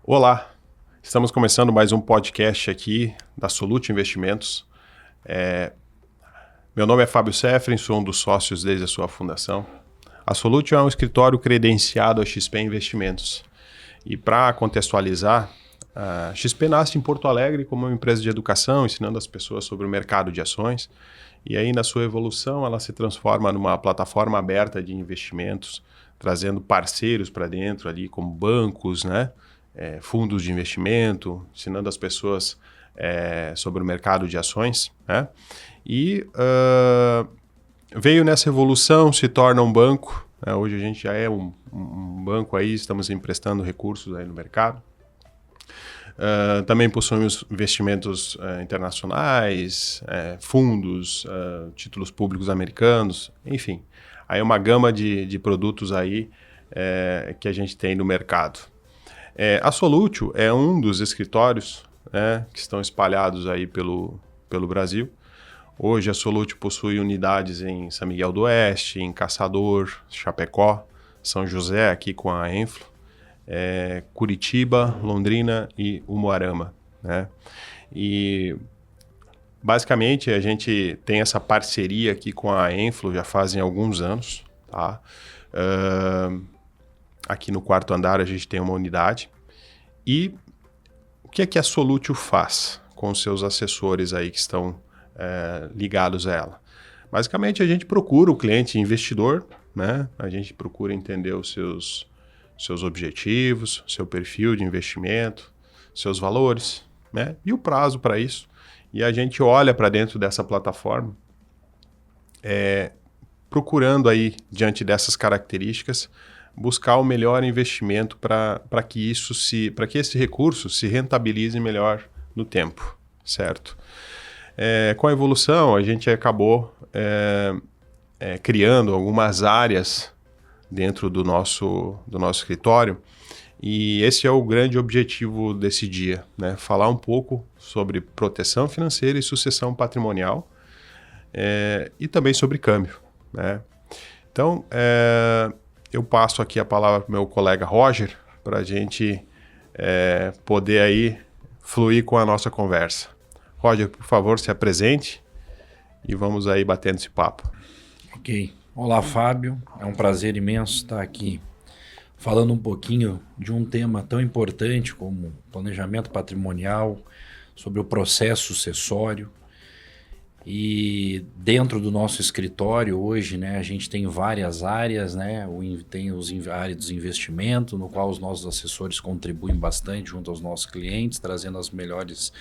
Olá, estamos começando mais um podcast aqui da Solute Investimentos. Meu nome é Fábio Sefrin, sou um dos sócios desde a sua fundação. A Solute é um escritório credenciado a XP Investimentos. E para contextualizar, a XP nasce em Porto Alegre como uma empresa de educação, ensinando as pessoas sobre o mercado de ações. E aí, na sua evolução, ela se transforma numa plataforma aberta de investimentos, trazendo parceiros para dentro ali, como bancos, né? Fundos de investimento, ensinando as pessoas sobre o mercado de ações, né? E veio nessa evolução, se torna um banco, né? Hoje a gente já é um banco aí, estamos emprestando recursos aí no mercado. Também possuímos investimentos internacionais, fundos, títulos públicos americanos, enfim. Aí uma gama de produtos aí que a gente tem no mercado. A Solutio é um dos escritórios, né, que estão espalhados aí pelo Brasil. Hoje a Solutio possui unidades em São Miguel do Oeste, em Caçador, Chapecó, São José aqui com a Enflo, Curitiba, Londrina e Umuarama, né? E basicamente a gente tem essa parceria aqui com a Enflo já fazem alguns anos, tá? Aqui no quarto andar a gente tem uma unidade. E o que é que a Solutio faz com os seus assessores aí que estão ligados a ela? Basicamente a gente procura o cliente investidor, né? A gente procura entender os seus objetivos, seu perfil de investimento, seus valores, né? E o prazo para isso. E a gente olha para dentro dessa plataforma procurando aí, diante dessas características, buscar o melhor investimento para que esse recurso se rentabilize melhor no tempo, certo? Com a evolução, a gente acabou criando algumas áreas dentro do nosso escritório, e esse é o grande objetivo desse dia, né? Falar um pouco sobre proteção financeira e sucessão patrimonial, e também sobre câmbio, né? Então, eu passo aqui a palavra para o meu colega Roger, para a gente poder aí fluir com a nossa conversa. Roger, por favor, se apresente e vamos aí batendo esse papo. Ok. Olá, Fábio. É um prazer imenso estar aqui falando um pouquinho de um tema tão importante como planejamento patrimonial, sobre o processo sucessório. E dentro do nosso escritório hoje, né, a gente tem várias áreas, né? Tem a área dos investimentos, no qual os nossos assessores contribuem bastante junto aos nossos clientes, trazendo as melhores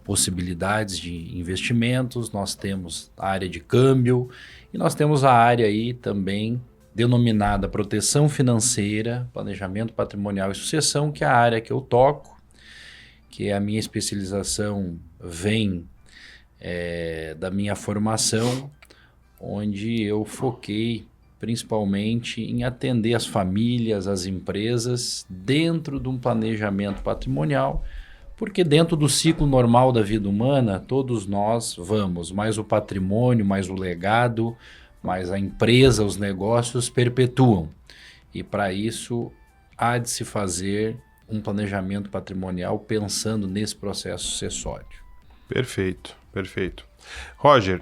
possibilidades de investimentos. Nós temos a área de câmbio e nós temos a área aí também denominada proteção financeira, planejamento patrimonial e sucessão, que é a área que eu toco, que é a minha especialização vem da minha formação, onde eu foquei principalmente em atender as famílias, as empresas, dentro de um planejamento patrimonial, porque dentro do ciclo normal da vida humana, todos nós vamos, mais o patrimônio, mais o legado, mais a empresa, os negócios perpetuam. E para isso há de se fazer um planejamento patrimonial pensando nesse processo sucessório. Perfeito, perfeito. Roger,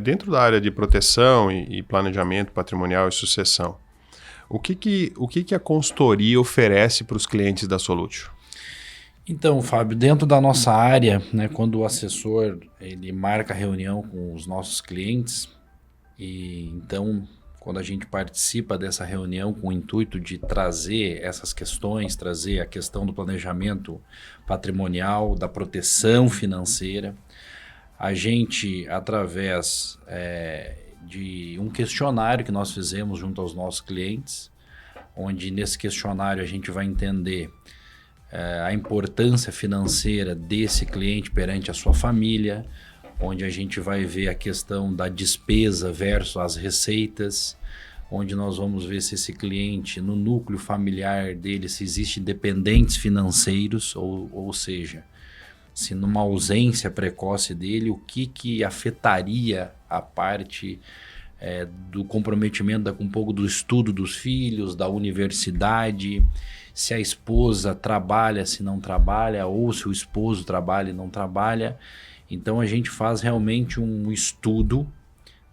dentro da área de proteção e planejamento patrimonial e sucessão, o que a consultoria oferece para os clientes da Solutio? Então, Fábio, dentro da nossa área, né, quando o assessor ele marca reunião com os nossos clientes, e então quando a gente participa dessa reunião com o intuito de trazer essas questões, trazer a questão do planejamento patrimonial, da proteção financeira, a gente, através de um questionário que nós fizemos junto aos nossos clientes, onde nesse questionário a gente vai entender a importância financeira desse cliente perante a sua família, onde a gente vai ver a questão da despesa versus as receitas, onde nós vamos ver se esse cliente, no núcleo familiar dele, se existem dependentes financeiros, ou seja, se numa ausência precoce dele, o que afetaria a parte do comprometimento com um pouco do estudo dos filhos, da universidade, se a esposa trabalha, se não trabalha, ou se o esposo trabalha e não trabalha. Então a gente faz realmente um estudo,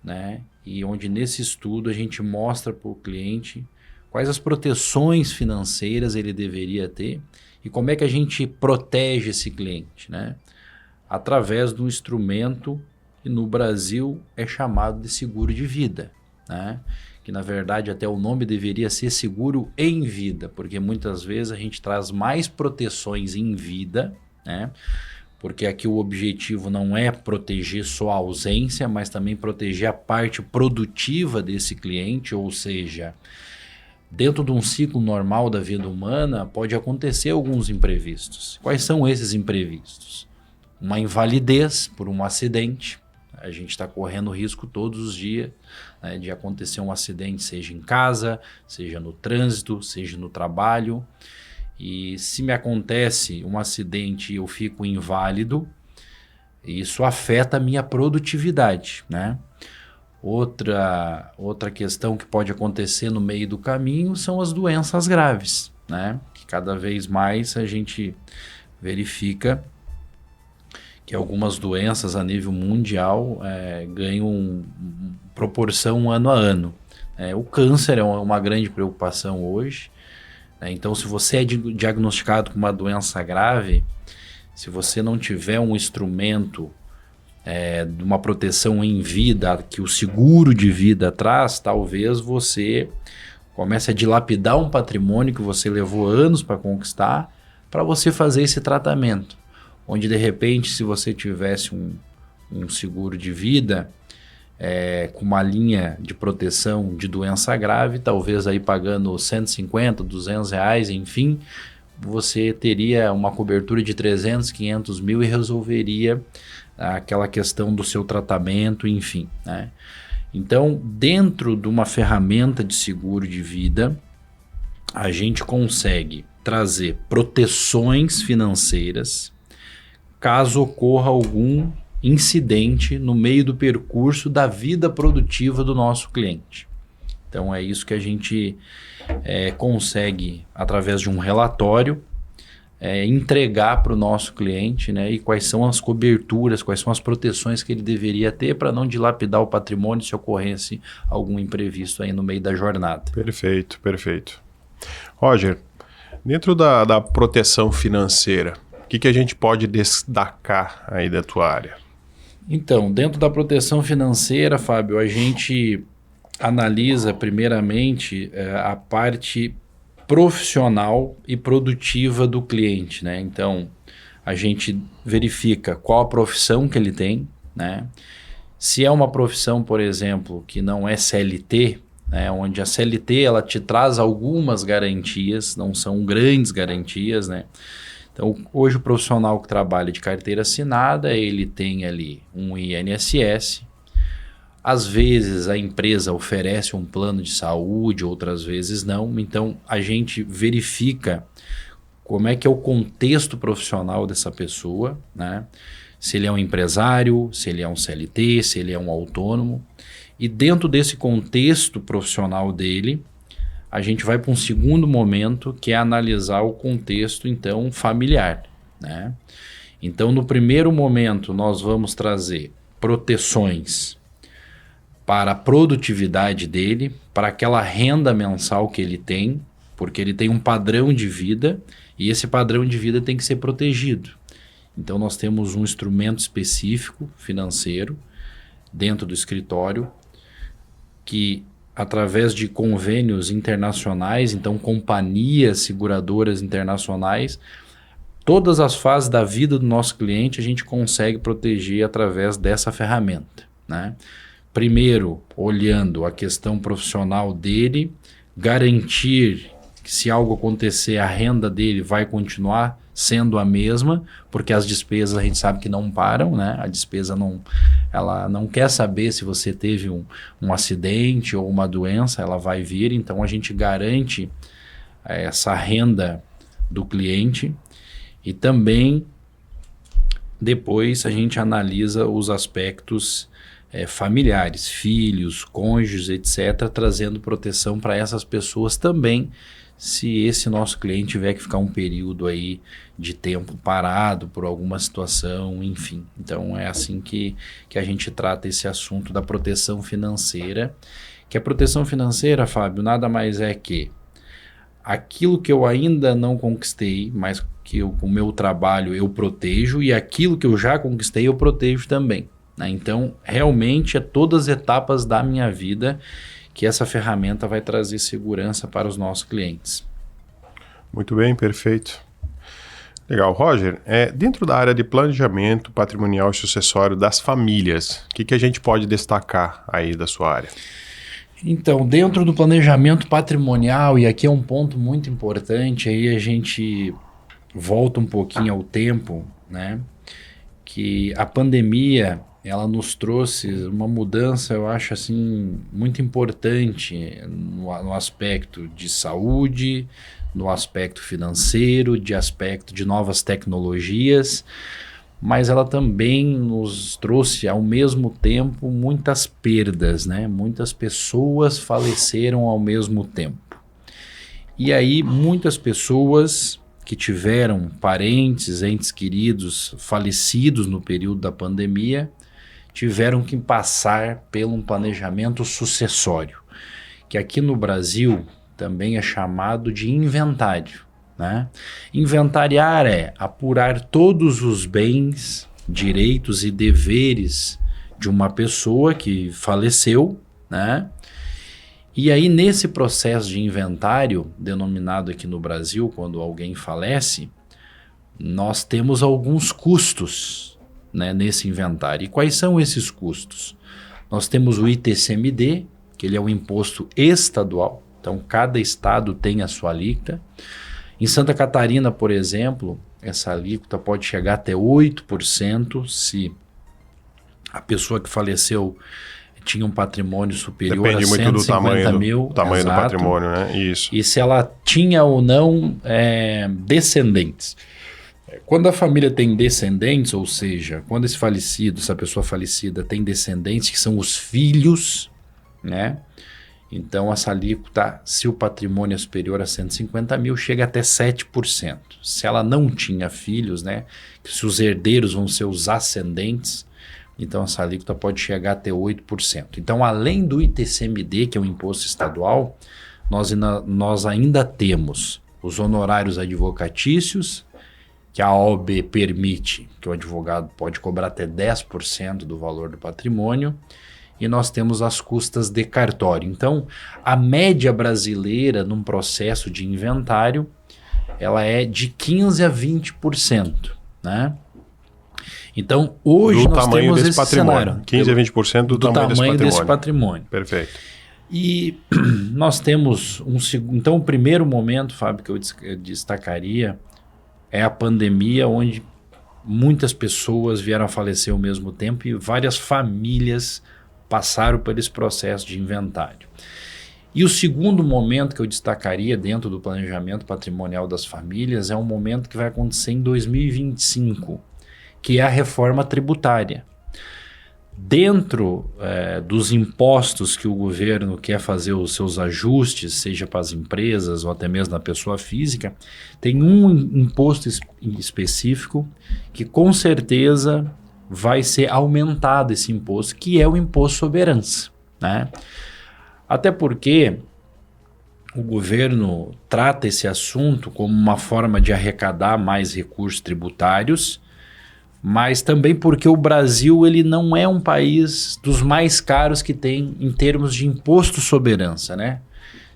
né? E onde nesse estudo a gente mostra para o cliente quais as proteções financeiras ele deveria ter e como é que a gente protege esse cliente, né? Através do instrumento que no Brasil é chamado de seguro de vida, né? Que na verdade até o nome deveria ser seguro em vida, porque muitas vezes a gente traz mais proteções em vida, né? Porque aqui o objetivo não é proteger só a ausência, mas também proteger a parte produtiva desse cliente, ou seja, dentro de um ciclo normal da vida humana pode acontecer alguns imprevistos. Quais são esses imprevistos? Uma invalidez por um acidente. A gente está correndo risco todos os dias, né, de acontecer um acidente, seja em casa, seja no trânsito, seja no trabalho. E se me acontece um acidente e eu fico inválido, isso afeta a minha produtividade, né? Outra questão que pode acontecer no meio do caminho são as doenças graves, né? Que cada vez mais a gente verifica que algumas doenças a nível mundial ganham proporção ano a ano. O câncer é uma grande preocupação hoje. Então, se você é diagnosticado com uma doença grave, se você não tiver um instrumento de uma proteção em vida, que o seguro de vida traz, talvez você comece a dilapidar um patrimônio que você levou anos para conquistar, para você fazer esse tratamento. Onde, de repente, se você tivesse um seguro de vida, com uma linha de proteção de doença grave, talvez aí pagando 150, 200 reais, enfim, você teria uma cobertura de 300, 500 mil e resolveria aquela questão do seu tratamento, enfim, né? Então, dentro de uma ferramenta de seguro de vida, a gente consegue trazer proteções financeiras caso ocorra algum incidente no meio do percurso da vida produtiva do nosso cliente. Então é isso que a gente consegue, através de um relatório, entregar para o nosso cliente, né? E quais são as coberturas, quais são as proteções que ele deveria ter para não dilapidar o patrimônio se ocorresse algum imprevisto aí no meio da jornada. Perfeito, perfeito. Roger, dentro da proteção financeira, o que a gente pode destacar aí da tua área? Então, dentro da proteção financeira, Fábio, a gente analisa primeiramente a parte profissional e produtiva do cliente, né? Então, a gente verifica qual a profissão que ele tem, né? Se é uma profissão, por exemplo, que não é CLT, né? Onde a CLT ela te traz algumas garantias, não são grandes garantias, né? Então, hoje o profissional que trabalha de carteira assinada, ele tem ali um INSS. Às vezes a empresa oferece um plano de saúde, outras vezes não. Então, a gente verifica como é que é o contexto profissional dessa pessoa, né? Se ele é um empresário, se ele é um CLT, se ele é um autônomo. E dentro desse contexto profissional dele, a gente vai para um segundo momento, que é analisar o contexto, então, familiar, né? Então, no primeiro momento, nós vamos trazer proteções para a produtividade dele, para aquela renda mensal que ele tem, porque ele tem um padrão de vida e esse padrão de vida tem que ser protegido. Então, nós temos um instrumento específico financeiro dentro do escritório que, através de convênios internacionais, então companhias seguradoras internacionais, todas as fases da vida do nosso cliente a gente consegue proteger através dessa ferramenta, né? Primeiro, olhando a questão profissional dele, garantir que se algo acontecer, a renda dele vai continuar sendo a mesma, porque as despesas a gente sabe que não param, né? A despesa ela não quer saber se você teve um acidente ou uma doença, ela vai vir, então a gente garante essa renda do cliente e também depois a gente analisa os aspectos familiares, filhos, cônjuges, etc., trazendo proteção para essas pessoas também, se esse nosso cliente tiver que ficar um período aí de tempo parado por alguma situação, enfim. Então é assim que a gente trata esse assunto da proteção financeira, que a proteção financeira, Fábio, nada mais é que aquilo que eu ainda não conquistei, mas que com o meu trabalho eu protejo, e aquilo que eu já conquistei eu protejo também. Né? Então, realmente é todas as etapas da minha vida que essa ferramenta vai trazer segurança para os nossos clientes. Muito bem, perfeito. Legal. Roger, dentro da área de planejamento patrimonial e sucessório das famílias, o que a gente pode destacar aí da sua área? Então, dentro do planejamento patrimonial, e aqui é um ponto muito importante, aí a gente volta um pouquinho ao tempo, né? Que a pandemia, ela nos trouxe uma mudança, eu acho assim, muito importante no aspecto de saúde, no aspecto financeiro, de aspecto de novas tecnologias, mas ela também nos trouxe ao mesmo tempo muitas perdas, né? Muitas pessoas faleceram ao mesmo tempo. E aí muitas pessoas que tiveram parentes, entes queridos falecidos no período da pandemia, tiveram que passar por um planejamento sucessório, que aqui no Brasil também é chamado de inventário. Né? Inventariar é apurar todos os bens, direitos e deveres de uma pessoa que faleceu, né? E aí nesse processo de inventário, denominado aqui no Brasil, quando alguém falece, nós temos alguns custos, né, nesse inventário. E quais são esses custos? Nós temos o ITCMD, que ele é um imposto estadual, então cada estado tem a sua alíquota. Em Santa Catarina, por exemplo, essa alíquota pode chegar até 8% se a pessoa que faleceu tinha um patrimônio superior Depende a muito 150 do mil. tamanho do exato. patrimônio, né? Isso. E se ela tinha ou não descendentes. Quando a família tem descendentes, ou seja, quando essa pessoa falecida tem descendentes, que são os filhos, né? Então, essa alíquota, se o patrimônio é superior a 150 mil, chega até 7%. Se ela não tinha filhos, né, se os herdeiros vão ser os ascendentes, então essa alíquota pode chegar até 8%. Então, além do ITCMD, que é um imposto estadual, nós ainda temos os honorários advocatícios, que a OAB permite que o advogado pode cobrar até 10% do valor do patrimônio, e nós temos as custas de cartório. Então, a média brasileira num processo de inventário, ela é de 15% a 20%, né? Então, hoje nós temos esse cenário. 15% a 20% do tamanho desse patrimônio. Perfeito. E nós temos então, o primeiro momento, Fábio, que eu destacaria é a pandemia, onde muitas pessoas vieram a falecer ao mesmo tempo e várias famílias passaram por esse processo de inventário. E o segundo momento que eu destacaria dentro do planejamento patrimonial das famílias é um momento que vai acontecer em 2025, que é a reforma tributária. Dentro dos impostos que o governo quer fazer os seus ajustes, seja para as empresas ou até mesmo na pessoa física, tem um imposto específico que com certeza vai ser aumentado esse imposto, que é o imposto sobre herança, né? Até porque o governo trata esse assunto como uma forma de arrecadar mais recursos tributários, mas também porque o Brasil ele não é um país dos mais caros que tem em termos de imposto sobre herança, né?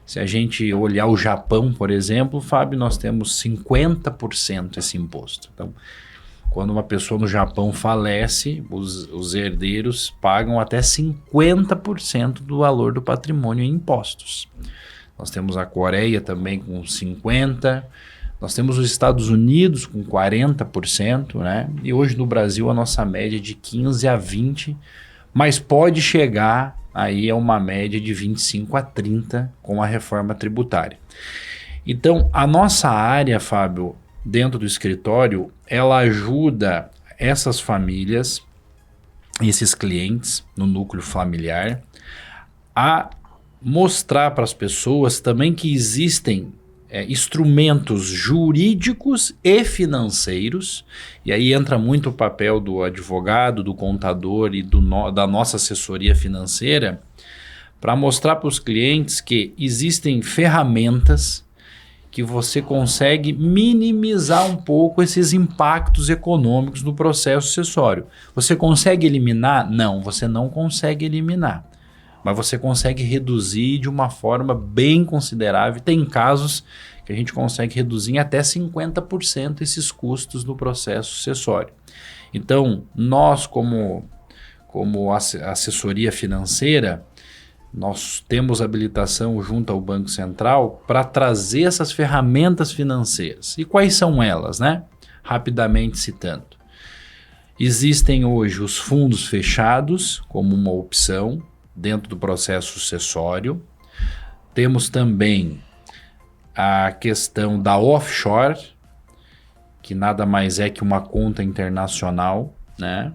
Se a gente olhar o Japão, por exemplo, Fábio, nós temos 50% esse imposto. Então, quando uma pessoa no Japão falece, os herdeiros pagam até 50% do valor do patrimônio em impostos. Nós temos a Coreia também com 50%, nós temos os Estados Unidos com 40%, né? E hoje no Brasil a nossa média é de 15% a 20%, mas pode chegar aí a uma média de 25% a 30% com a reforma tributária. Então, a nossa área, Fábio, dentro do escritório, ela ajuda essas famílias esses clientes no núcleo familiar, a mostrar para as pessoas também que existem instrumentos jurídicos e financeiros, e aí entra muito o papel do advogado, do contador e da nossa assessoria financeira, para mostrar para os clientes que existem ferramentas que você consegue minimizar um pouco esses impactos econômicos do processo sucessório. Você consegue eliminar? Não, você não consegue eliminar. Mas você consegue reduzir de uma forma bem considerável. Tem casos que a gente consegue reduzir em até 50% esses custos do processo sucessório. Então, nós como assessoria financeira, nós temos habilitação junto ao Banco Central para trazer essas ferramentas financeiras. E quais são elas, né? Rapidamente citando. Existem hoje os fundos fechados como uma opção dentro do processo sucessório. Temos também a questão da offshore, que nada mais é que uma conta internacional, né?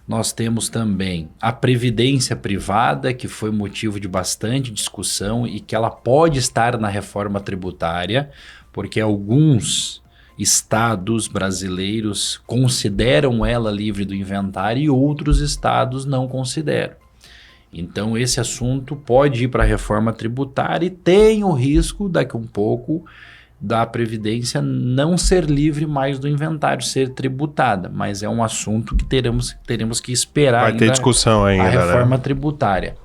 Nós temos também a previdência privada, que foi motivo de bastante discussão e que ela pode estar na reforma tributária, porque alguns estados brasileiros consideram ela livre do inventário e outros estados não consideram. Então esse assunto pode ir para a reforma tributária e tem o risco daqui um pouco da Previdência não ser livre mais do inventário, ser tributada, mas é um assunto que teremos que esperar. Vai ter discussão ainda, a reforma tributária.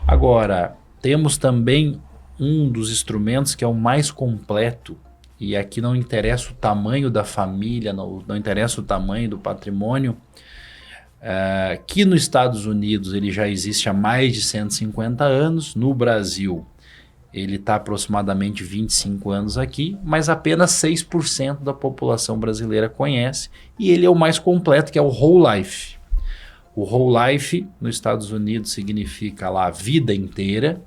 Agora, temos também um dos instrumentos que é o mais completo, e aqui não interessa o tamanho da família, não interessa o tamanho do patrimônio, que nos Estados Unidos ele já existe há mais de 150 anos, no Brasil ele está aproximadamente 25 anos aqui, mas apenas 6% da população brasileira conhece, e ele é o mais completo, que é o Whole Life. O Whole Life nos Estados Unidos significa lá a vida inteira,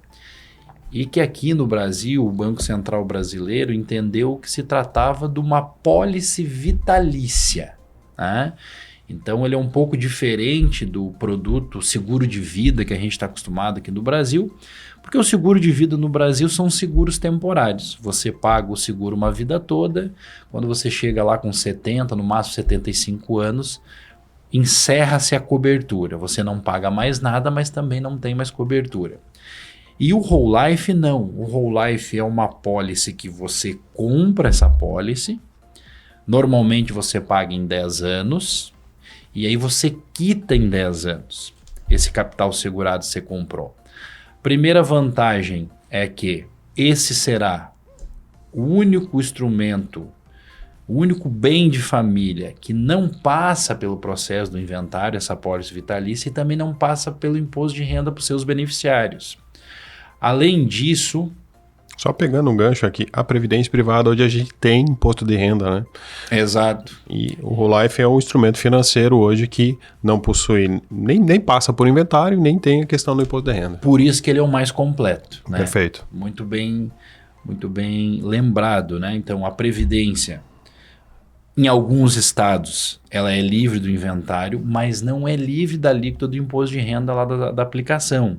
e que aqui no Brasil, o Banco Central brasileiro entendeu que se tratava de uma pólice vitalícia, né? Então ele é um pouco diferente do produto seguro de vida que a gente está acostumado aqui no Brasil, porque o seguro de vida no Brasil são seguros temporários. Você paga o seguro uma vida toda, quando você chega lá com 70, no máximo 75 anos, encerra-se a cobertura. Você não paga mais nada, mas também não tem mais cobertura. E o Whole Life não. O Whole Life é uma pólice que você compra essa pólice, normalmente você paga em 10 anos, e aí você quita em 10 anos esse capital segurado que você comprou. Primeira vantagem é que esse será o único instrumento, o único bem de família que não passa pelo processo do inventário, essa pólice vitalícia, e também não passa pelo imposto de renda para os seus beneficiários. Além disso... Só pegando um gancho aqui, a previdência privada hoje a gente tem imposto de renda, né? Exato. E o Whole Life é um instrumento financeiro hoje que não possui, nem passa por inventário, nem tem a questão do imposto de renda. Por isso que ele é o mais completo, né? Perfeito. Muito bem lembrado, né? Então, a previdência, em alguns estados, ela é livre do inventário, mas não é livre da alíquota do imposto de renda lá da aplicação.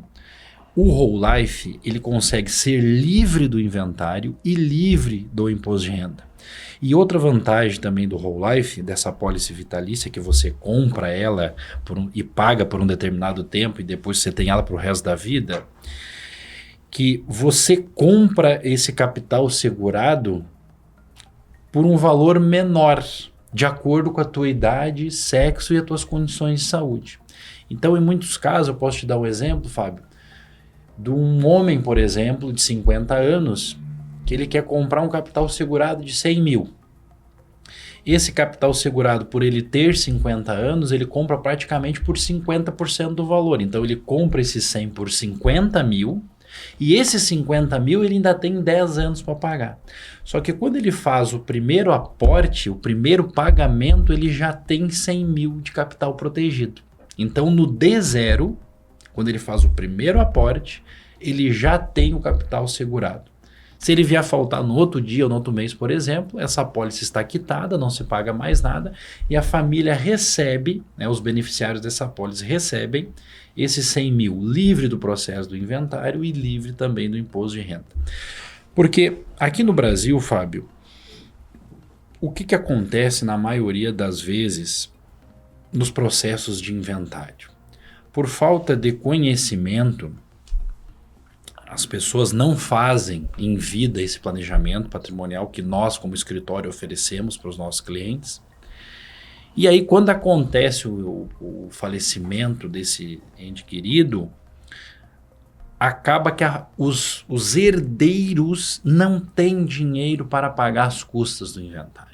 O Whole Life, ele consegue ser livre do inventário e livre do imposto de renda. E outra vantagem também do Whole Life, dessa pólice vitalícia, que você compra ela e paga por um determinado tempo e depois você tem ela para o resto da vida, que você compra esse capital segurado por um valor menor, de acordo com a tua idade, sexo e as tuas condições de saúde. Então, em muitos casos, eu posso te dar um exemplo, Fábio, de um homem, por exemplo, de 50 anos, que ele quer comprar um capital segurado de 100 mil. Esse capital segurado, por ele ter 50 anos, ele compra praticamente por 50% do valor. Então ele compra esse 100 por 50 mil, e esses 50 mil ele ainda tem 10 anos para pagar. Só que quando ele faz o primeiro aporte, o primeiro pagamento, ele já tem 100 mil de capital protegido. Então no D0, quando ele faz o primeiro aporte, ele já tem o capital segurado. Se ele vier a faltar no outro dia ou no outro mês, por exemplo, essa apólice está quitada, não se paga mais nada e a família recebe, né, os beneficiários dessa apólice recebem esses 100 mil livre do processo do inventário e livre também do imposto de renda. Porque aqui no Brasil, Fábio, o que acontece na maioria das vezes nos processos de inventário? Por falta de conhecimento, as pessoas não fazem em vida esse planejamento patrimonial que nós, como escritório, oferecemos para os nossos clientes. E aí, quando acontece o falecimento desse ente querido, acaba que os herdeiros não têm dinheiro para pagar as custas do inventário.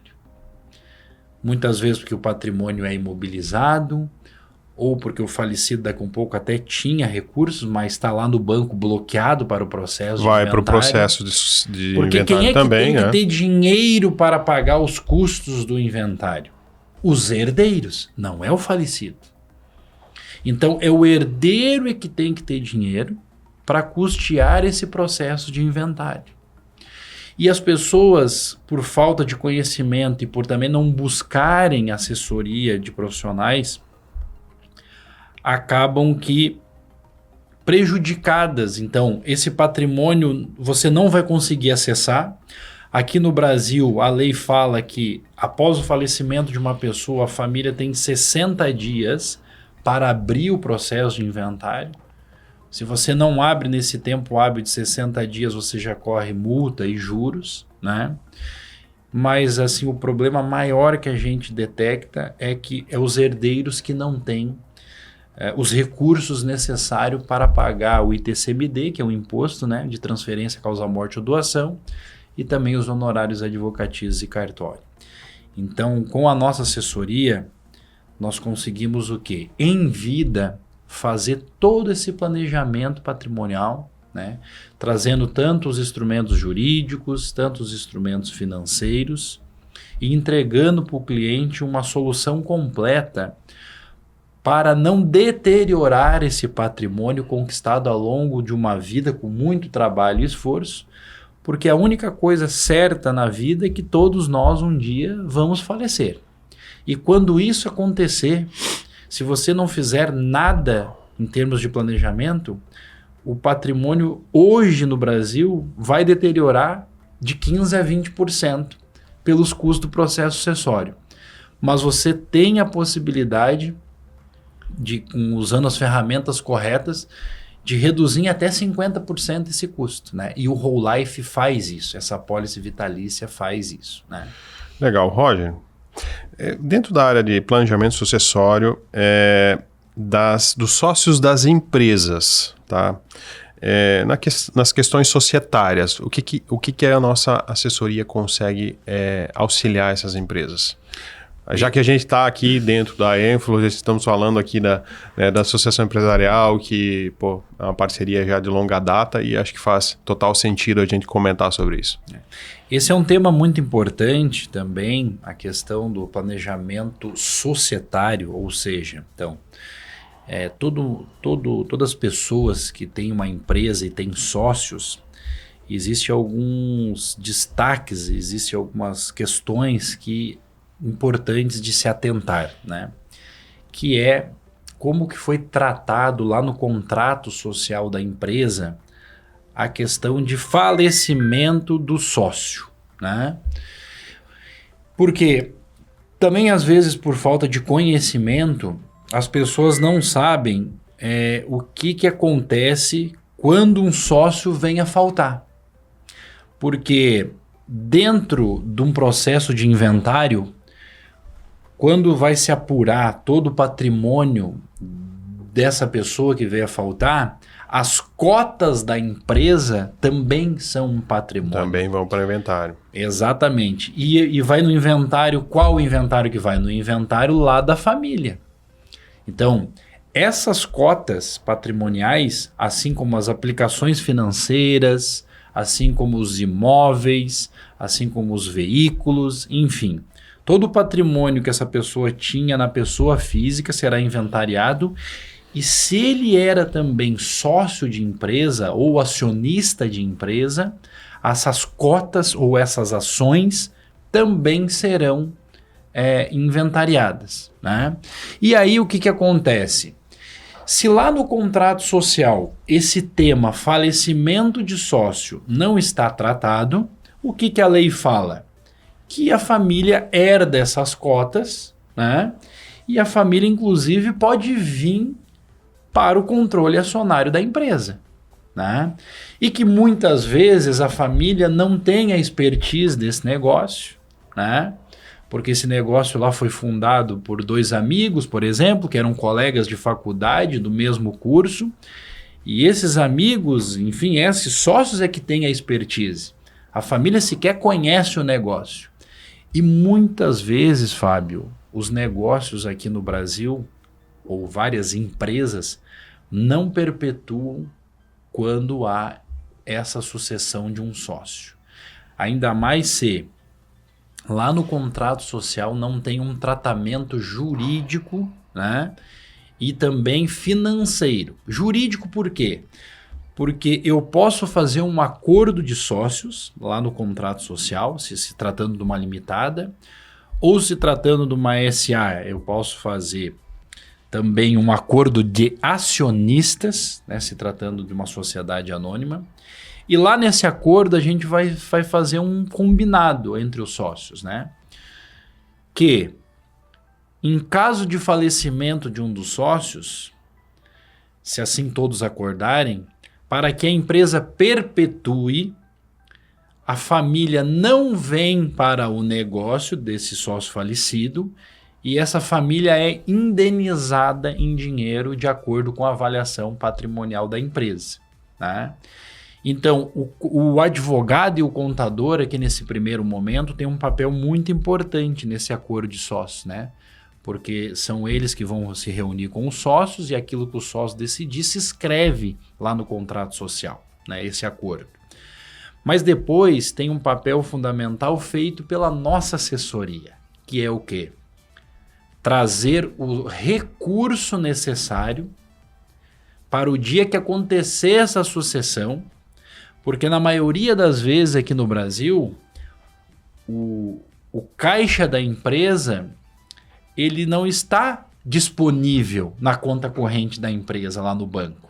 Muitas vezes porque o patrimônio é imobilizado, ou porque o falecido daqui a um pouco até tinha recursos, mas está lá no banco bloqueado para o processo de inventário. Vai para o processo de porque inventário quem é que também, tem que ter dinheiro para pagar os custos do inventário? Os herdeiros, não é o falecido. Então, é o herdeiro que tem que ter dinheiro para custear esse processo de inventário. E as pessoas, por falta de conhecimento e por também não buscarem assessoria de profissionais, acabam que prejudicadas. Então, esse patrimônio você não vai conseguir acessar. Aqui no Brasil, a lei fala que após o falecimento de uma pessoa, a família tem 60 dias para abrir o processo de inventário. Se você não abre nesse tempo hábil de 60 dias, você já corre multa e juros, né? Mas assim, o problema maior que a gente detecta é que é os herdeiros que não têm os recursos necessários para pagar o ITCMD, que é um imposto, né, de transferência, causa morte ou doação, e também os honorários advocatícios e cartório. Então, com a nossa assessoria, nós conseguimos o quê? Em vida, fazer todo esse planejamento patrimonial, né, trazendo tanto os instrumentos jurídicos, tanto os instrumentos financeiros, e entregando para o cliente uma solução completa para não deteriorar esse patrimônio conquistado ao longo de uma vida com muito trabalho e esforço, porque a única coisa certa na vida é que todos nós um dia vamos falecer. E quando isso acontecer, se você não fizer nada em termos de planejamento, o patrimônio hoje no Brasil vai deteriorar de 15% a 20% pelos custos do processo sucessório. Mas você tem a possibilidade de, usando as ferramentas corretas, de reduzir em até 50% esse custo, né? E o Whole Life faz isso, essa apólice vitalícia faz isso, né? Legal, Roger. Dentro da área de planejamento sucessório, dos sócios das empresas, tá? Nas questões societárias, o que a nossa assessoria consegue auxiliar essas empresas? Já que a gente está aqui dentro da Enflo, estamos falando aqui da Associação Empresarial, que é uma parceria já de longa data e acho que faz total sentido a gente comentar sobre isso. Esse é um tema muito importante também, a questão do planejamento societário, ou seja, então, todas as pessoas que têm uma empresa e têm sócios, existem alguns destaques, existem algumas questões importantes de se atentar, né? Que é como que foi tratado lá no contrato social da empresa a questão de falecimento do sócio, né? Porque também às vezes por falta de conhecimento as pessoas não sabem o que acontece quando um sócio vem a faltar. Porque dentro de um processo de inventário, quando vai se apurar todo o patrimônio dessa pessoa que veio a faltar, as cotas da empresa também são um patrimônio. Também vão para o inventário. Exatamente. E vai no inventário, qual o inventário que vai? No inventário lá da família. Então, essas cotas patrimoniais, assim como as aplicações financeiras, assim como os imóveis, assim como os veículos, enfim, todo o patrimônio que essa pessoa tinha na pessoa física será inventariado e se ele era também sócio de empresa ou acionista de empresa, essas cotas ou essas ações também serão inventariadas, né? E aí o que acontece? Se lá no contrato social esse tema falecimento de sócio não está tratado, o que a lei fala? Que a família herda essas cotas, né? E a família, inclusive, pode vir para o controle acionário da empresa, né? E que muitas vezes a família não tem a expertise desse negócio, né? Porque esse negócio lá foi fundado por 2 amigos, por exemplo, que eram colegas de faculdade do mesmo curso, e esses amigos, enfim, esses sócios é que têm a expertise. A família sequer conhece o negócio. E muitas vezes, Fábio, os negócios aqui no Brasil, ou várias empresas, não perpetuam quando há essa sucessão de um sócio. Ainda mais se lá no contrato social não tem um tratamento jurídico, né? E também financeiro. Jurídico por quê? Porque eu posso fazer um acordo de sócios lá no contrato social, se tratando de uma limitada, ou se tratando de uma SA, eu posso fazer também um acordo de acionistas, né, se tratando de uma sociedade anônima. E lá nesse acordo a gente vai fazer um combinado entre os sócios, né? Que em caso de falecimento de um dos sócios, se assim todos acordarem, para que a empresa perpetue, a família não vem para o negócio desse sócio falecido e essa família é indenizada em dinheiro de acordo com a avaliação patrimonial da empresa, né? Então, o advogado e o contador aqui nesse primeiro momento tem um papel muito importante nesse acordo de sócios, né? Porque são eles que vão se reunir com os sócios e aquilo que o sócio decidir se escreve lá no contrato social, né? Esse acordo. Mas depois tem um papel fundamental feito pela nossa assessoria, que é o quê? Trazer o recurso necessário para o dia que acontecer essa sucessão, porque na maioria das vezes aqui no Brasil, o caixa da empresa ele não está disponível na conta corrente da empresa lá no banco.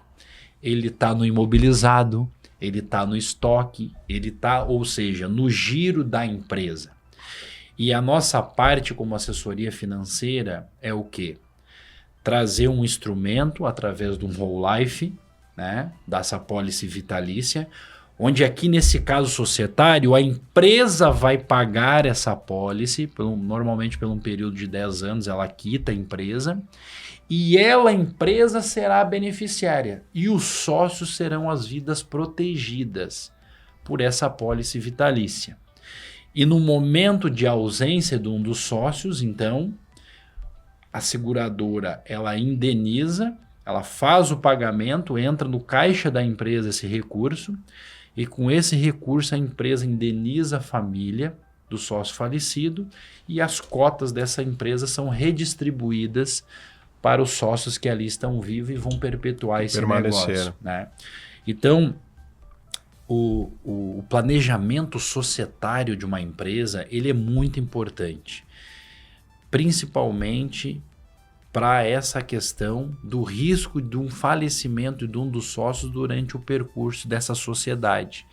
Ele está no imobilizado, ele está no estoque, ele está, ou seja, no giro da empresa. E a nossa parte como assessoria financeira é o quê? Trazer um instrumento através de um whole life, né, dessa apólice vitalícia, onde aqui nesse caso societário a empresa vai pagar essa apólice, normalmente por um período de 10 anos ela quita a empresa, e ela, a empresa, será a beneficiária, e os sócios serão as vidas protegidas por essa apólice vitalícia. E no momento de ausência de um dos sócios, então, a seguradora ela indeniza, ela faz o pagamento, entra no caixa da empresa esse recurso, e com esse recurso a empresa indeniza a família do sócio falecido e as cotas dessa empresa são redistribuídas para os sócios que ali estão vivos e vão perpetuar esse negócio, né? Então, o planejamento societário de uma empresa ele é muito importante, principalmente para essa questão do risco de um falecimento de um dos sócios durante o percurso dessa sociedade.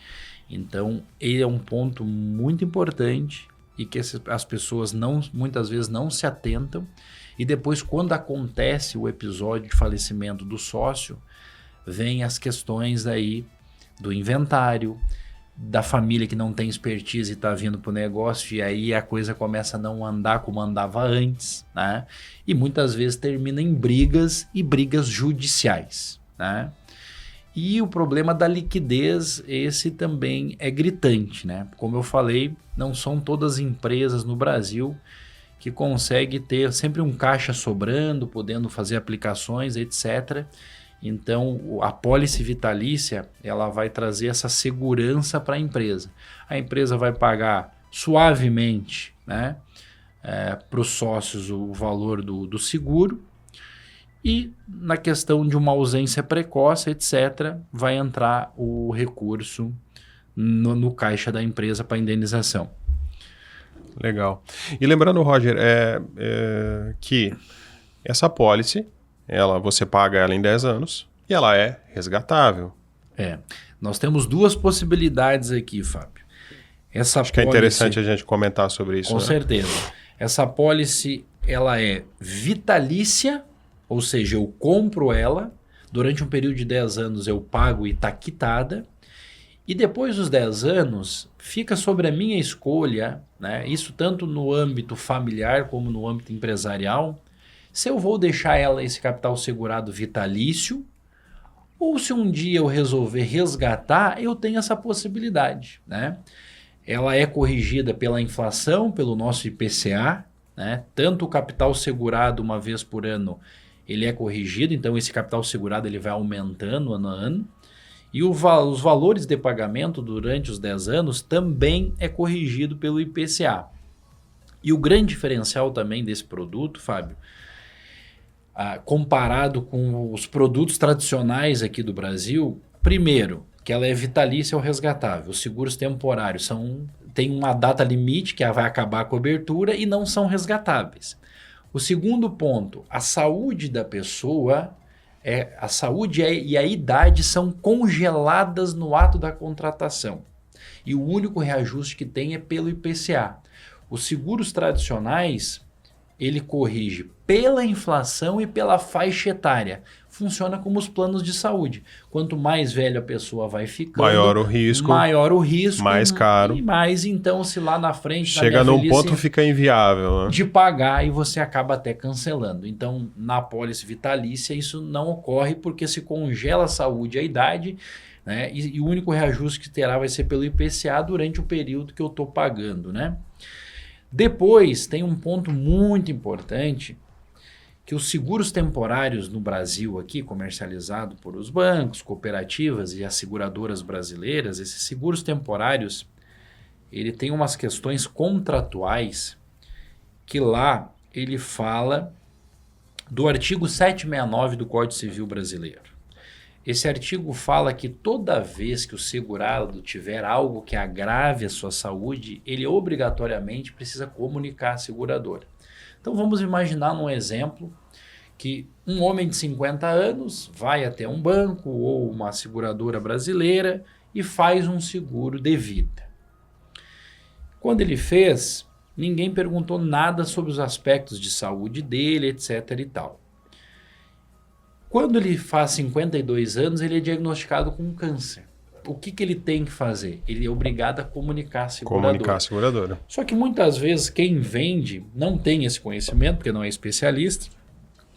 Então, ele é um ponto muito importante e que as pessoas muitas vezes não se atentam. E depois, quando acontece o episódio de falecimento do sócio, vem as questões aí do inventário, da família que não tem expertise e está vindo para o negócio, e aí a coisa começa a não andar como andava antes, né? E muitas vezes termina em brigas e brigas judiciais, né? E o problema da liquidez, esse também é gritante, né? Como eu falei, não são todas as empresas no Brasil que conseguem ter sempre um caixa sobrando, podendo fazer aplicações, etc. Então, a apólice vitalícia, ela vai trazer essa segurança para a empresa. A empresa vai pagar suavemente, né, para os sócios o valor do seguro E na questão de uma ausência precoce, etc., vai entrar o recurso no caixa da empresa para indenização. Legal. E lembrando, Roger, que essa apólice, você paga ela em 10 anos e ela é resgatável. Nós temos duas possibilidades aqui, Fábio. Acho que é interessante a gente comentar sobre isso. Com certeza. Essa apólice, ela é vitalícia, ou seja, eu compro ela, durante um período de 10 anos eu pago e está quitada, e depois dos 10 anos fica sobre a minha escolha, né? Isso tanto no âmbito familiar como no âmbito empresarial, se eu vou deixar esse capital segurado vitalício, ou se um dia eu resolver resgatar, eu tenho essa possibilidade, né? Ela é corrigida pela inflação, pelo nosso IPCA, né? Tanto o capital segurado uma vez por ano, ele é corrigido, então esse capital segurado ele vai aumentando ano a ano. E os valores de pagamento durante os 10 anos também é corrigido pelo IPCA. E o grande diferencial também desse produto, Fábio, comparado com os produtos tradicionais aqui do Brasil, primeiro, que ela é vitalícia ou resgatável. Os seguros temporários têm uma data limite que vai acabar a cobertura e não são resgatáveis. O segundo ponto, a saúde da pessoa, a saúde e a idade são congeladas no ato da contratação. E o único reajuste que tem é pelo IPCA. Os seguros tradicionais, ele corrige pela inflação e pela faixa etária. Funciona como os planos de saúde. Quanto mais velha a pessoa vai ficando, maior o risco, mais caro. E mais, então, se lá na frente... Chega num ponto, fica inviável, né? De pagar e você acaba até cancelando. Então, na apólice vitalícia, isso não ocorre porque se congela a saúde e a idade, né? E o único reajuste que terá vai ser pelo IPCA durante o período que eu estou pagando, né? Depois, tem um ponto muito importante, que os seguros temporários no Brasil aqui, comercializado por os bancos, cooperativas e as seguradoras brasileiras, esses seguros temporários, ele tem umas questões contratuais que lá ele fala do artigo 769 do Código Civil Brasileiro. Esse artigo fala que toda vez que o segurado tiver algo que agrave a sua saúde, ele obrigatoriamente precisa comunicar à seguradora. Então vamos imaginar num exemplo que um homem de 50 anos vai até um banco ou uma seguradora brasileira e faz um seguro de vida. Quando ele fez, ninguém perguntou nada sobre os aspectos de saúde dele, etc. e tal. Quando ele faz 52 anos, ele é diagnosticado com câncer. O que ele tem que fazer? Ele é obrigado a comunicar a seguradora. Só que muitas vezes quem vende não tem esse conhecimento, porque não é especialista,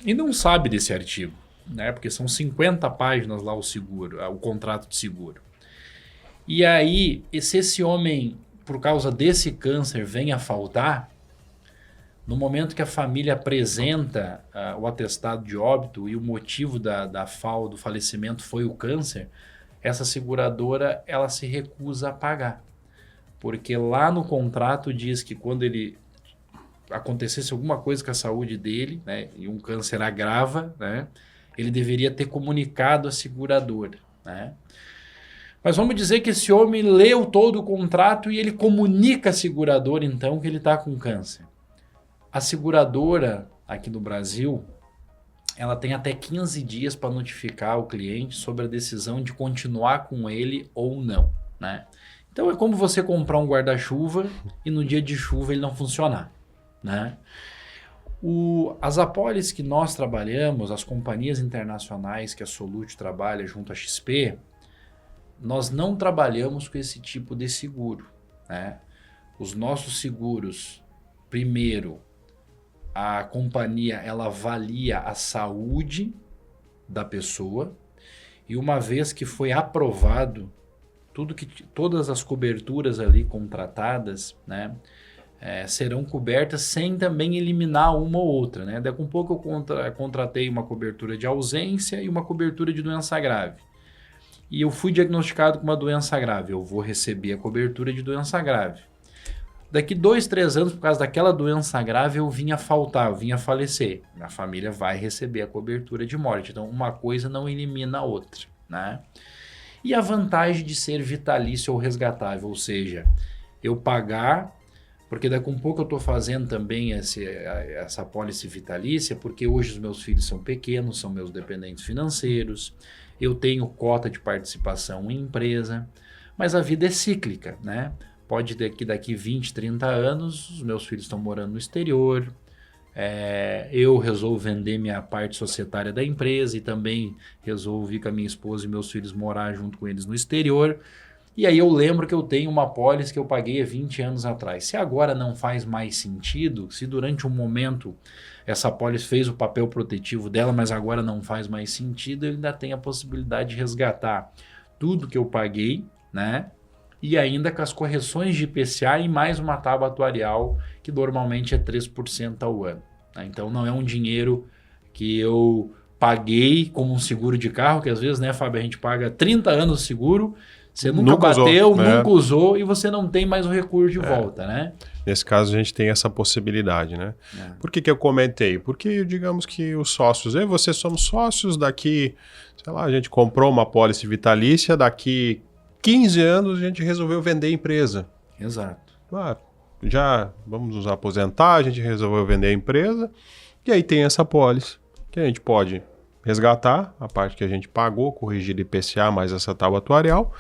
e não sabe desse artigo, né? Porque são 50 páginas lá o contrato de seguro. E aí, se esse homem, por causa desse câncer, vem a faltar, no momento que a família apresenta o atestado de óbito e o motivo do falecimento foi o câncer, essa seguradora ela se recusa a pagar. Porque lá no contrato diz que quando ele acontecesse alguma coisa com a saúde dele, né, e um câncer agrava, né, ele deveria ter comunicado a seguradora, né? Mas vamos dizer que esse homem leu todo o contrato e ele comunica a seguradora, então, que ele está com câncer. A seguradora, aqui no Brasil, ela tem até 15 dias para notificar o cliente sobre a decisão de continuar com ele ou não, né? Então é como você comprar um guarda-chuva e no dia de chuva ele não funcionar, né? As apólices que nós trabalhamos, as companhias internacionais que a Solute trabalha junto à XP, nós não trabalhamos com esse tipo de seguro, né? Os nossos seguros, primeiro, a companhia ela avalia a saúde da pessoa e uma vez que foi aprovado todas as coberturas ali contratadas, né, serão cobertas sem também eliminar uma ou outra, né? Daqui a um pouco eu contratei uma cobertura de ausência e uma cobertura de doença grave. E eu fui diagnosticado com uma doença grave, eu vou receber a cobertura de doença grave. Daqui 2, 3 anos, por causa daquela doença grave, eu vinha faltar, eu vinha falecer. Minha família vai receber a cobertura de morte. Então, uma coisa não elimina a outra, né? E a vantagem de ser vitalício ou resgatável, ou seja, eu pagar, porque daqui a um pouco eu estou fazendo também essa apólice vitalícia, porque hoje os meus filhos são pequenos, são meus dependentes financeiros, eu tenho cota de participação em empresa, mas a vida é cíclica, né? Pode ter que daqui 20, 30 anos, os meus filhos estão morando no exterior, eu resolvo vender minha parte societária da empresa e também resolvo ir com a minha esposa e meus filhos morar junto com eles no exterior. E aí eu lembro que eu tenho uma apólice que eu paguei há 20 anos atrás. Se agora não faz mais sentido, se durante um momento essa apólice fez o papel protetivo dela, mas agora não faz mais sentido, eu ainda tenho a possibilidade de resgatar tudo que eu paguei, né? E ainda com as correções de IPCA e mais uma tábua atuarial, que normalmente é 3% ao ano. Né? Então não é um dinheiro que eu paguei como um seguro de carro, que às vezes, né, Fábio, a gente paga 30 anos de seguro, você nunca bateu, nunca usou e você não tem mais o recurso de volta, né? Nesse caso a gente tem essa possibilidade, né? Por que eu comentei? Porque digamos que os sócios, eu e você somos sócios, daqui, sei lá, a gente comprou uma apólice vitalícia, daqui 15 anos a gente resolveu vender a empresa. Exato. Já vamos nos aposentar, a gente resolveu vender a empresa, e aí tem essa apólice, que a gente pode resgatar a parte que a gente pagou, corrigir IPCA mais essa tábua atuarial,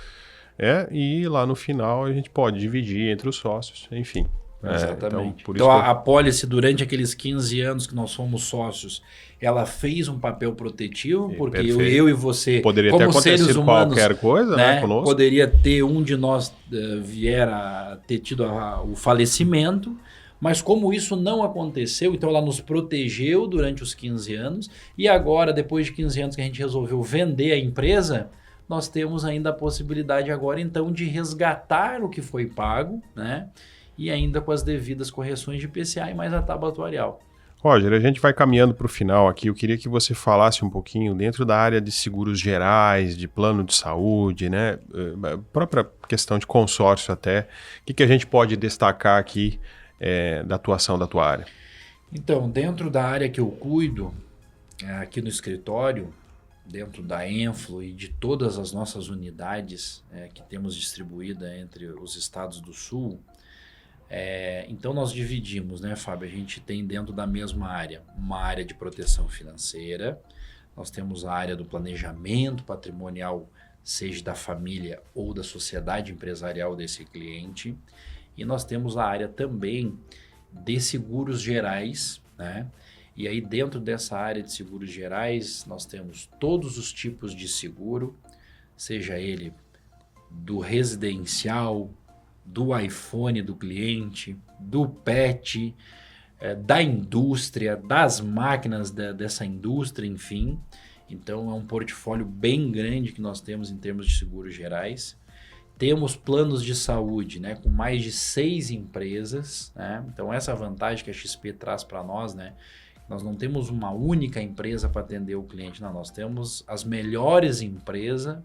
e lá no final a gente pode dividir entre os sócios, enfim. Exatamente. Então a apólice, durante aqueles 15 anos que nós somos sócios, ela fez um papel protetivo, porque eu e você, poderia como ter seres humanos, qualquer coisa, né, conosco. Poderia ter um de nós vier a ter tido o falecimento, mas como isso não aconteceu, então ela nos protegeu durante os 15 anos, e agora, depois de 15 anos que a gente resolveu vender a empresa, nós temos ainda a possibilidade agora, então, de resgatar o que foi pago, né? E ainda com as devidas correções de IPCA e mais a tábua atuarial. Roger, a gente vai caminhando para o final aqui. Eu queria que você falasse um pouquinho dentro da área de seguros gerais, de plano de saúde, né? A própria questão de consórcio até. O que a gente pode destacar aqui da atuação da tua área? Então, dentro da área que eu cuido, aqui no escritório, dentro da Enflo e de todas as nossas unidades que temos distribuída entre os estados do Sul, então nós dividimos, né, Fábio? A gente tem dentro da mesma área uma área de proteção financeira, nós temos a área do planejamento patrimonial, seja da família ou da sociedade empresarial desse cliente, e nós temos a área também de seguros gerais, né? E aí dentro dessa área de seguros gerais nós temos todos os tipos de seguro, seja ele do residencial, do iPhone do cliente, do pet, da indústria, das máquinas dessa indústria, enfim. Então é um portfólio bem grande que nós temos em termos de seguros gerais. Temos planos de saúde, né, com mais de 6 empresas, né? Então essa vantagem que a XP traz para nós, né? Nós não temos uma única empresa para atender o cliente, não. Nós temos as melhores empresas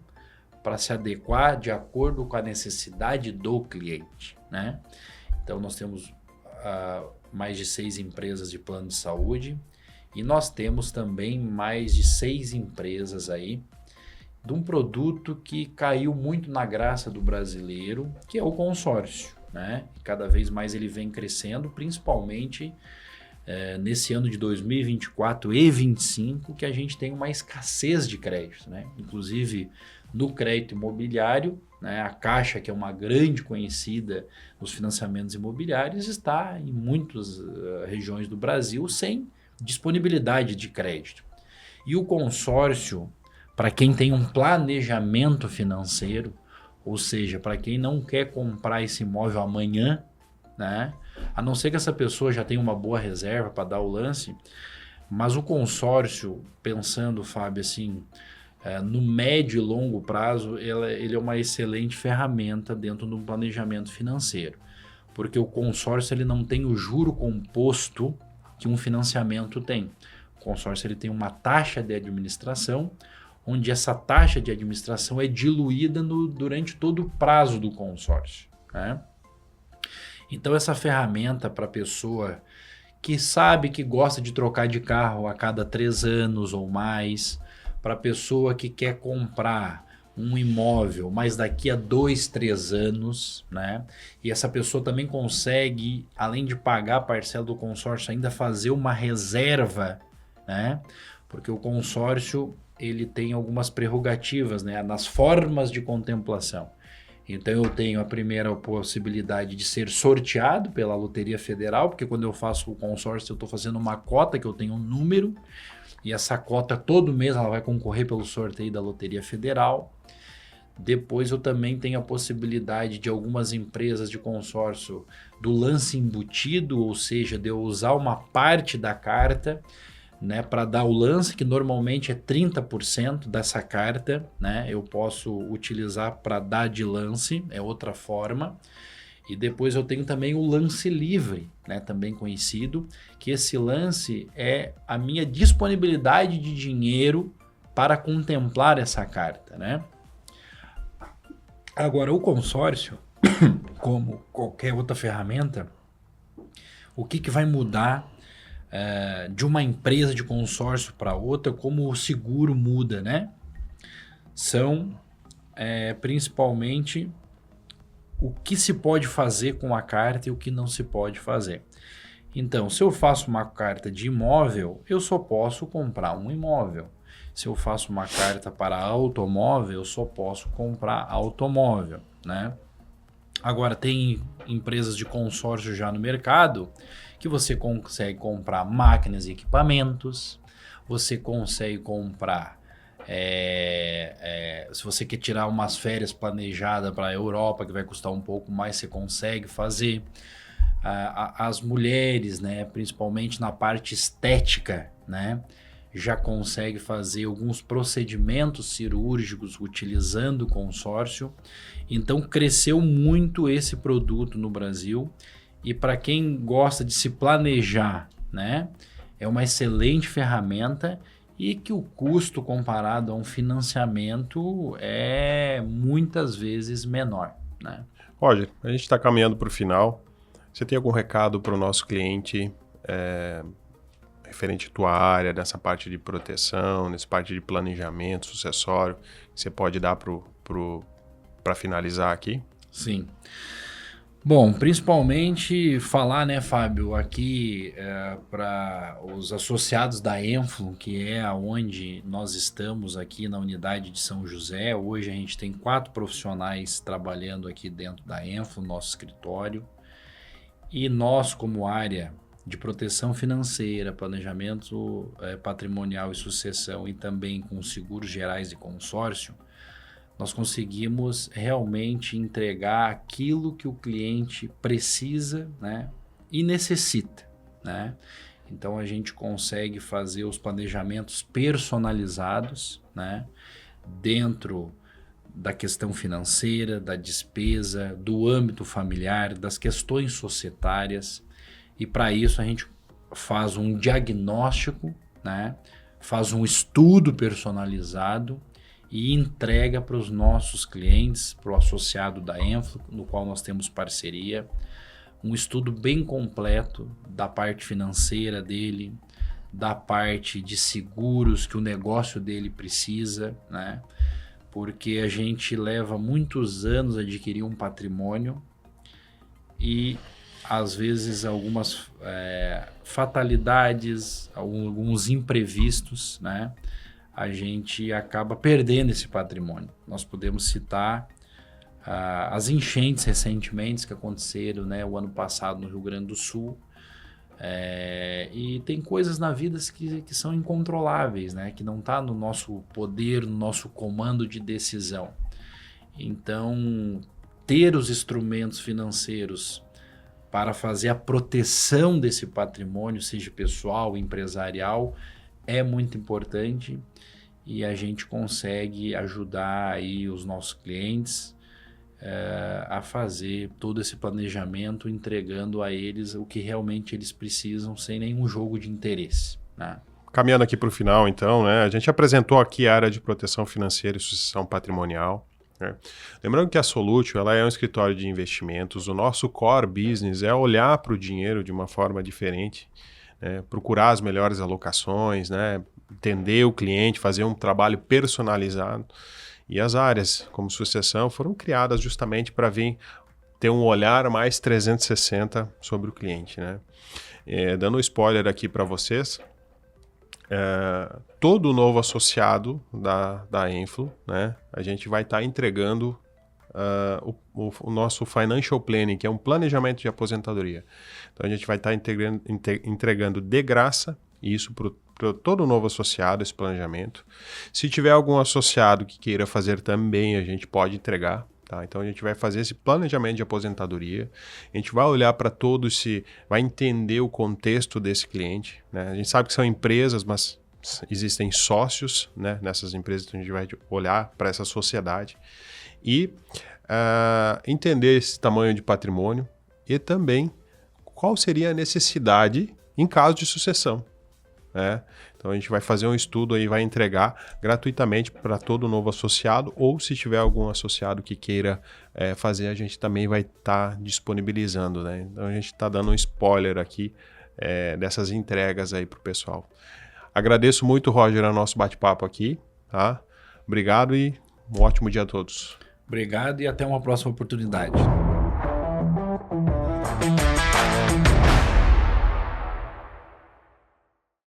para se adequar de acordo com a necessidade do cliente, né? Então nós temos mais de 6 empresas de plano de saúde e nós temos também mais de 6 empresas aí de um produto que caiu muito na graça do brasileiro, que é o consórcio, né? E cada vez mais ele vem crescendo, principalmente nesse ano de 2024 e 2025, que a gente tem uma escassez de crédito, né? Inclusive no crédito imobiliário, né? A Caixa, que é uma grande conhecida nos financiamentos imobiliários, está em muitas regiões do Brasil sem disponibilidade de crédito. E o consórcio, para quem tem um planejamento financeiro, ou seja, para quem não quer comprar esse imóvel amanhã, né? A não ser que essa pessoa já tenha uma boa reserva para dar o lance, mas o consórcio, pensando, Fábio, assim, no médio e longo prazo, ele é uma excelente ferramenta dentro do planejamento financeiro, porque o consórcio ele não tem o juro composto que um financiamento tem. O consórcio ele tem uma taxa de administração, onde essa taxa de administração é diluída durante todo o prazo do consórcio, né? Então essa ferramenta para a pessoa que sabe que gosta de trocar de carro a cada 3 anos ou mais, para a pessoa que quer comprar um imóvel, mas daqui a 2, 3 anos, né? E essa pessoa também consegue, além de pagar a parcela do consórcio, ainda fazer uma reserva, né? Porque o consórcio ele tem algumas prerrogativas, né? Nas formas de contemplação. Então eu tenho a primeira possibilidade de ser sorteado pela Loteria Federal, porque quando eu faço o consórcio eu estou fazendo uma cota que eu tenho um número, e essa cota todo mês ela vai concorrer pelo sorteio da Loteria Federal. Depois eu também tenho a possibilidade de algumas empresas de consórcio do lance embutido, ou seja, de eu usar uma parte da carta, né, para dar o lance, que normalmente é 30% dessa carta, né, eu posso utilizar para dar de lance, é outra forma. E depois eu tenho também o lance livre, né, também conhecido, que esse lance é a minha disponibilidade de dinheiro para contemplar essa carta, né? Agora, o consórcio, como qualquer outra ferramenta, o que vai mudar de uma empresa de consórcio para outra, como o seguro muda, né? São principalmente o que se pode fazer com a carta e o que não se pode fazer. Então, se eu faço uma carta de imóvel, eu só posso comprar um imóvel. Se eu faço uma carta para automóvel, eu só posso comprar automóvel, né? Agora, tem empresas de consórcio já no mercado que você consegue comprar máquinas e equipamentos, você consegue comprar, se você quer tirar umas férias planejadas para a Europa, que vai custar um pouco mais, você consegue fazer. As mulheres, né, principalmente na parte estética, né, já consegue fazer alguns procedimentos cirúrgicos utilizando o consórcio. Então cresceu muito esse produto no Brasil, e para quem gosta de se planejar, né, é uma excelente ferramenta, e que o custo comparado a um financiamento é muitas vezes menor, né? Roger, a gente está caminhando para o final. Você tem algum recado para o nosso cliente referente à tua área, nessa parte de proteção, nessa parte de planejamento sucessório, que você pode dar para finalizar aqui? Sim. Bom, principalmente falar, né, Fábio, aqui para os associados da Enflon, que é onde nós estamos aqui na unidade de São José. Hoje a gente tem 4 profissionais trabalhando aqui dentro da Enflon, nosso escritório. E nós, como área de proteção financeira, planejamento patrimonial e sucessão, e também com seguros gerais e consórcio, nós conseguimos realmente entregar aquilo que o cliente precisa, né, e necessita, né? Então a gente consegue fazer os planejamentos personalizados, né, dentro da questão financeira, da despesa, do âmbito familiar, das questões societárias. E para isso a gente faz um diagnóstico, né, faz um estudo personalizado e entrega para os nossos clientes, para o associado da Enflon, no qual nós temos parceria, um estudo bem completo da parte financeira dele, da parte de seguros que o negócio dele precisa, né? Porque a gente leva muitos anos a adquirir um patrimônio e às vezes algumas fatalidades, alguns imprevistos, né, a gente acaba perdendo esse patrimônio. Nós podemos citar as enchentes recentemente que aconteceram, né, o ano passado no Rio Grande do Sul. E tem coisas na vida que são incontroláveis, né? Que não está no nosso poder, no nosso comando de decisão. Então, ter os instrumentos financeiros para fazer a proteção desse patrimônio, seja pessoal, empresarial, é muito importante, e a gente consegue ajudar aí os nossos clientes a fazer todo esse planejamento, entregando a eles o que realmente eles precisam, sem nenhum jogo de interesse, né? Caminhando aqui para o final, então, né? A gente apresentou aqui a área de proteção financeira e sucessão patrimonial. né? Lembrando que a Solutio ela é um escritório de investimentos, o nosso core business é olhar para o dinheiro de uma forma diferente, né? Procurar as melhores alocações, né? Entender o cliente, fazer um trabalho personalizado. E as áreas, como sucessão, foram criadas justamente para vir ter um olhar mais 360 sobre o cliente, né? Dando um spoiler aqui para vocês, todo novo associado da Enflo, né? A gente vai estar entregando o nosso Financial Planning, que é um planejamento de aposentadoria. Então a gente vai estar entregando de graça isso para todo novo associado, esse planejamento. Se tiver algum associado que queira fazer também, a gente pode entregar. Tá? Então a gente vai fazer esse planejamento de aposentadoria, a gente vai olhar para todos, vai entender o contexto desse cliente, né? A gente sabe que são empresas, mas existem sócios, né, nessas empresas, então a gente vai olhar para essa sociedade e entender esse tamanho de patrimônio e também qual seria a necessidade em caso de sucessão, né? Então a gente vai fazer um estudo e vai entregar gratuitamente para todo novo associado, ou se tiver algum associado que queira fazer, a gente também vai estar disponibilizando, né? Então a gente está dando um spoiler aqui dessas entregas aí para o pessoal. Agradeço muito, Roger, o nosso bate-papo aqui, tá? Obrigado e um ótimo dia a todos. Obrigado e até uma próxima oportunidade.